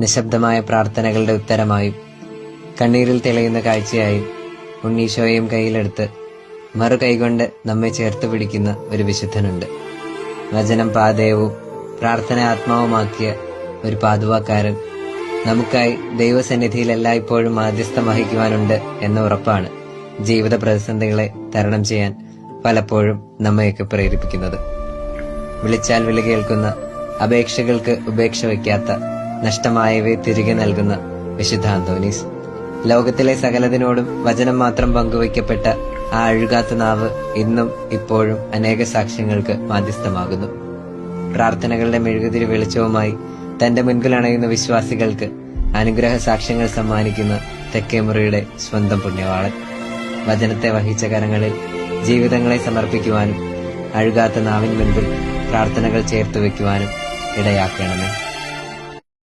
നിശബ്ദമായ പ്രാർത്ഥനകളുടെ ഉത്തരമായും കണ്ണീരിൽ തെളിയുന്ന കാഴ്ചയായും ഉണ്ണീശോയെയും കയ്യിലെടുത്ത് മറു കൈകൊണ്ട് നമ്മെ ചേർത്ത് പിടിക്കുന്ന ഒരു വിശുദ്ധനുണ്ട്. വചനം പാതയവും പ്രാർത്ഥന ആത്മാവുമാക്കിയ ഒരു പാതുവാക്കാരൻ നമുക്കായി ദൈവസന്നിധിയിൽ എല്ലായ്പ്പോഴും മാധ്യസ്ഥം വഹിക്കുവാനുണ്ട് എന്ന ഉറപ്പാണ് ജീവിത പ്രതിസന്ധികളെ തരണം ചെയ്യാൻ പലപ്പോഴും നമ്മയൊക്കെ പ്രേരിപ്പിക്കുന്നത്. വിളിച്ചാൽ വിളി കേൾക്കുന്ന, അപേക്ഷകൾക്ക് ഉപേക്ഷ വയ്ക്കാത്ത, നഷ്ടമായവയെ തിരികെ നൽകുന്ന വിശുദ്ധ അന്തോനീസ്. ലോകത്തിലെ സകലതിനോടും വചനം മാത്രം പങ്കുവയ്ക്കപ്പെട്ട ആ അഴുകാത്ത നാവ് ഇന്നും ഇപ്പോഴും അനേക സാക്ഷ്യങ്ങൾക്ക് മാധ്യസ്ഥമാകുന്നു. പ്രാർത്ഥനകളുടെ മെഴുകുതിരി വെളിച്ചവുമായി തന്റെ മുൻപിൽ അണയുന്ന വിശ്വാസികൾക്ക് അനുഗ്രഹ സാക്ഷ്യങ്ങൾ സമ്മാനിക്കുന്ന തെക്കേമുറിയുടെ സ്വന്തം പുണ്യവാളൻ. വചനത്തെ വഹിച്ച കരങ്ങളിൽ ജീവിതങ്ങളെ സമർപ്പിക്കുവാനും അഴുകാത്ത നാവിൻ മുൻപിൽ പ്രാർത്ഥനകൾ ചേർത്ത് വയ്ക്കുവാനും ഇടയാക്കണമേ.